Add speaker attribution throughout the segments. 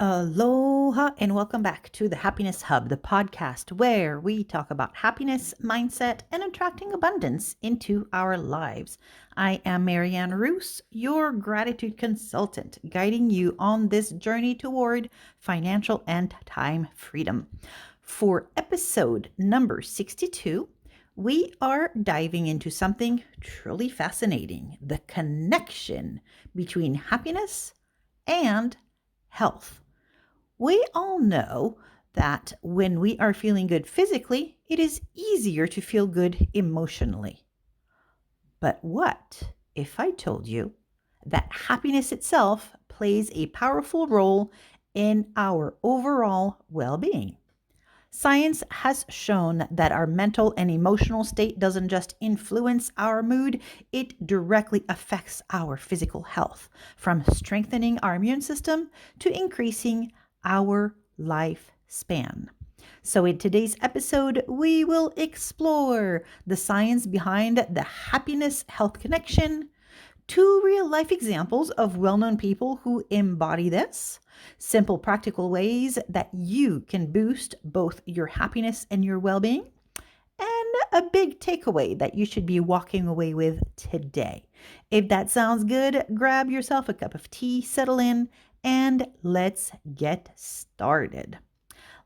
Speaker 1: Aloha and welcome back to the Happiness Hub, the podcast where we talk about happiness, mindset, and attracting abundance into our lives. I am Marianne Rouse, your gratitude consultant, guiding you on this journey toward financial and time freedom. For episode number 62, we are diving into something truly fascinating: the connection between happiness and health. We all know that when we are feeling good physically, it is easier to feel good emotionally. But what if I told you that happiness itself plays a powerful role in our overall well-being? Science has shown that our mental and emotional state doesn't just influence our mood, it directly affects our physical health, from strengthening our immune system to increasing our lifespan. So, in today's episode, we will explore the science behind the happiness health connection, two real life examples of well known people who embody this, simple practical ways that you can boost both your happiness and your well being, and a big takeaway that you should be walking away with today. If that sounds good, grab yourself a cup of tea, settle in, and let's get started.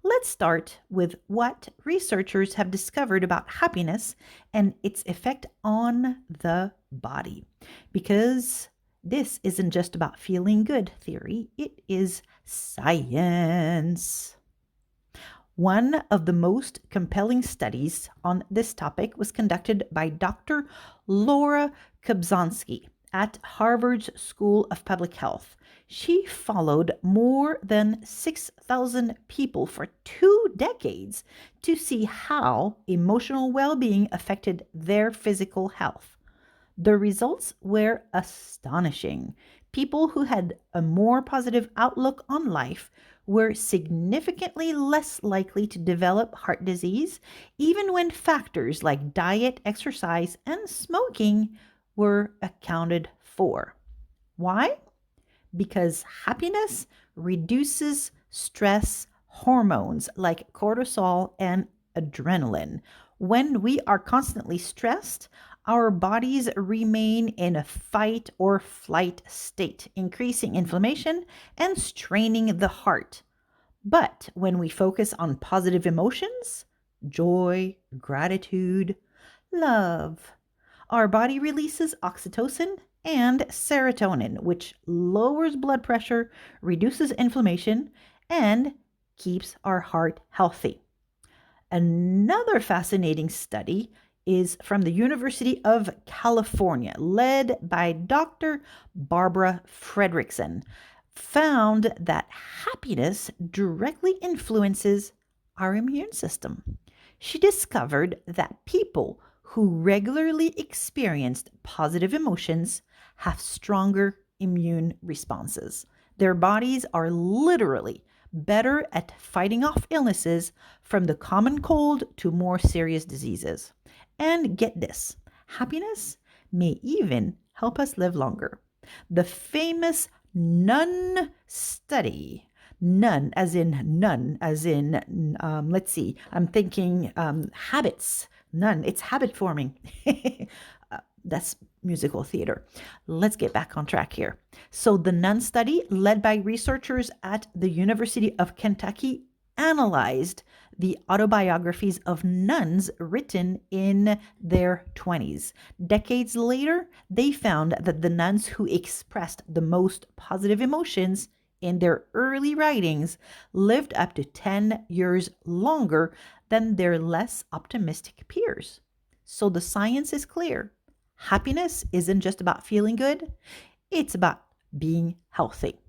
Speaker 1: Let's start with what researchers have discovered about happiness and its effect on the body. Because this isn't just about feeling good theory, it is science. One of the most compelling studies on this topic was conducted by Dr. Laura Kubzonsky at Harvard's School of Public Health. She followed more than 6,000 people for 2 decades to see how emotional well-being affected their physical health. The results were astonishing. People who had a more positive outlook on life were significantly less likely to develop heart disease, even when factors like diet, exercise, and smoking were accounted for. Why? Because happiness reduces stress hormones like cortisol and adrenaline. When we are constantly stressed, our bodies remain in a fight or flight state, increasing inflammation and straining the heart. But when we focus on positive emotions, joy, gratitude, love, our body releases oxytocin and serotonin, which lowers blood pressure, reduces inflammation, and keeps our heart healthy. Another fascinating study is from the University of California, led by Dr. Barbara Fredrickson, found that happiness directly influences our immune system. She discovered that people who regularly experienced positive emotions have stronger immune responses. Their bodies are literally better at fighting off illnesses, from the common cold to more serious diseases. And get this, happiness may even help us live longer. The famous nun study, let's see, I'm thinking habits. None. It's habit forming. That's musical theater. Let's get back on track here. So the nun study, led by researchers at the University of Kentucky, analyzed the autobiographies of nuns written in their 20s. Decades later, they found that the nuns who expressed the most positive emotions in their early writings lived up to 10 years longer than their less optimistic peers. So the science is clear. Happiness isn't just about feeling good, it's about being healthy.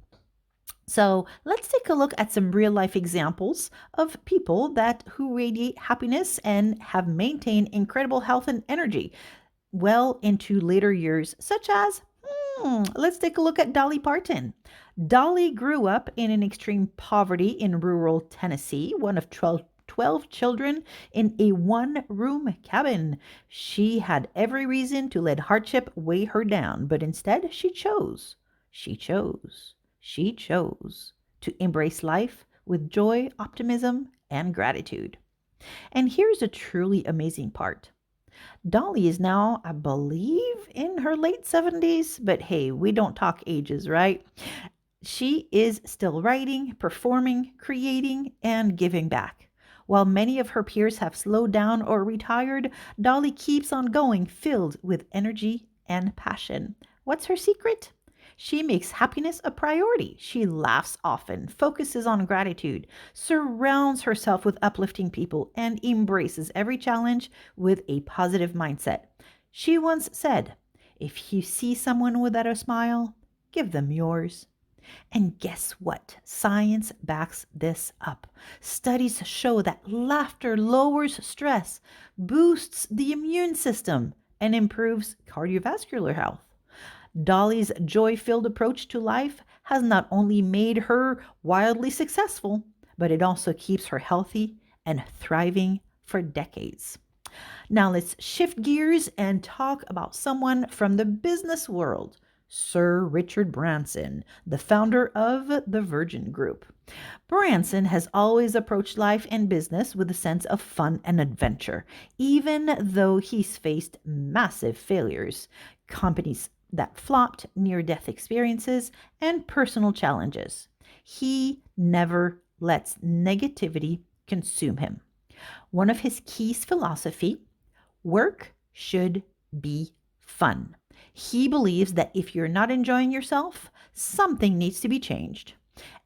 Speaker 1: So let's take a look at some real life examples of people who radiate happiness and have maintained incredible health and energy well into later years, such as let's take a look at Dolly Parton. Dolly grew up in an extreme poverty in rural Tennessee, one of 12 children in a one-room cabin. She had every reason to let hardship weigh her down, but instead she chose to embrace life with joy, optimism, and gratitude. And here's a truly amazing part. Dolly is now, I believe, in her late 70s, but hey, we don't talk ages, right? She is still writing, performing, creating, and giving back. While many of her peers have slowed down or retired, Dolly keeps on going, filled with energy and passion. What's her secret? She makes happiness a priority. She laughs often, focuses on gratitude, surrounds herself with uplifting people, and embraces every challenge with a positive mindset. She once said, "If you see someone without a smile, give them yours." And guess what? Science backs this up. Studies show that laughter lowers stress, boosts the immune system, and improves cardiovascular health. Dolly's joy filled approach to life has not only made her wildly successful, but it also keeps her healthy and thriving for decades. Now let's shift gears and talk about someone from the business world, Sir Richard Branson, the founder of the Virgin Group. Branson has always approached life and business with a sense of fun and adventure, even though he's faced massive failures, companies that flopped, near death experiences, and personal challenges. He never lets negativity consume him. One of his keys philosophy: work should be fun. He believes that if you're not enjoying yourself, something needs to be changed.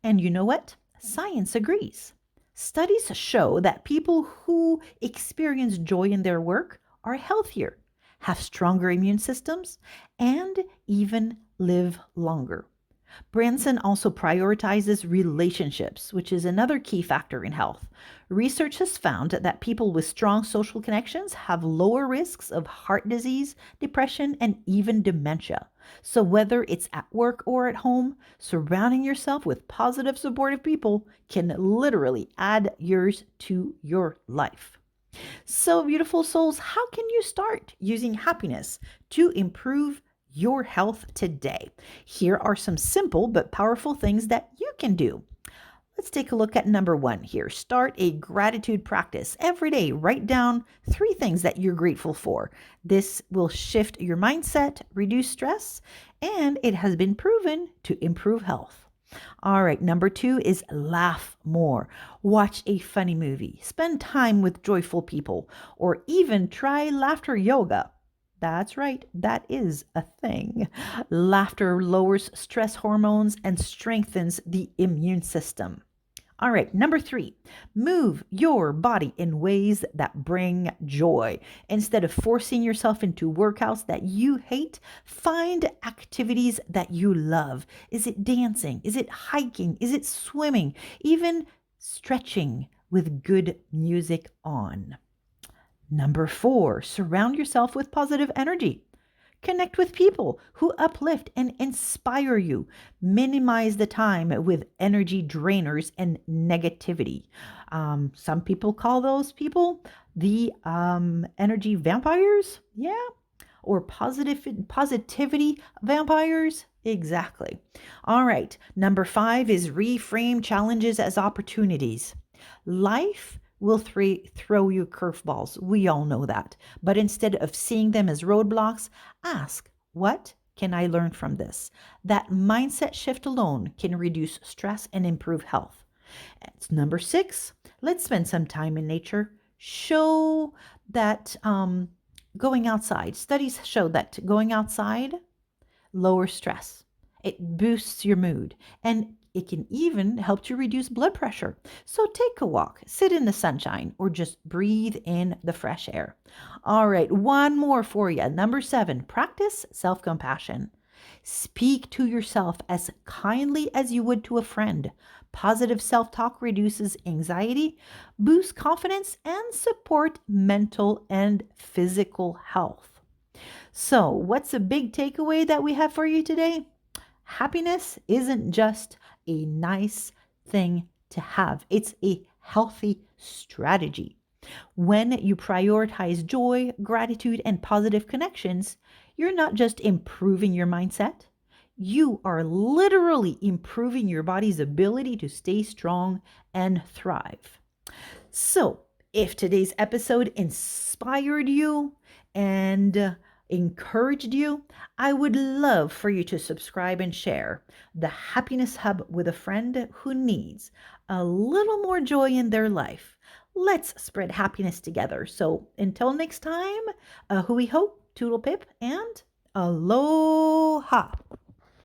Speaker 1: And you know what? Science agrees. Studies show that people who experience joy in their work are healthier, have stronger immune systems, and even live longer. Branson also prioritizes relationships, which is another key factor in health. Research has found that people with strong social connections have lower risks of heart disease, depression, and even dementia. So, whether it's at work or at home, surrounding yourself with positive, supportive people can literally add years to your life. So, beautiful souls, how can you start using happiness to improve your health today? Here are some simple but powerful things that you can do. Let's take a look at number one here. Start a gratitude practice. Every day, write down 3 things that you're grateful for. This will shift your mindset, reduce stress, and it has been proven to improve health. All right, number 2 is laugh more. Watch a funny movie, spend time with joyful people, or even try laughter yoga. That's right, that is a thing. Laughter lowers stress hormones and strengthens the immune system. All right, number 3, move your body in ways that bring joy. Instead of forcing yourself into workouts that you hate, find activities that you love. Is it dancing? Is it hiking? Is it swimming? Even stretching with good music on. Number 4, surround yourself with positive energy. Connect with people who uplift and inspire you. Minimize the time with energy drainers and negativity. Some people call those people the energy vampires. Yeah. Or positivity vampires. Exactly. All right. Number 5 is reframe challenges as opportunities. Life will throw you curveballs. We all know that. But instead of seeing them as roadblocks, ask, what can I learn from this? That mindset shift alone can reduce stress and improve health. It's number 6. Let's spend some time in nature. Show that going outside. Studies show that going outside lowers stress. It boosts your mood, and it can even help to reduce blood pressure. So take a walk, sit in the sunshine, or just breathe in the fresh air. All right, one more for you. Number 7, practice self-compassion. Speak to yourself as kindly as you would to a friend. Positive self-talk reduces anxiety, boosts confidence, and support mental and physical health. So, what's a big takeaway that we have for you today? Happiness isn't just a nice thing to have. It's a healthy strategy. When you prioritize joy, gratitude, and positive connections, you're not just improving your mindset, you are literally improving your body's ability to stay strong and thrive. So, if today's episode inspired you and encouraged you, I would love for you to subscribe and share the Happiness Hub with a friend who needs a little more joy in their life. Let's spread happiness together. So, until next time, hui ho, toodle pip, and aloha.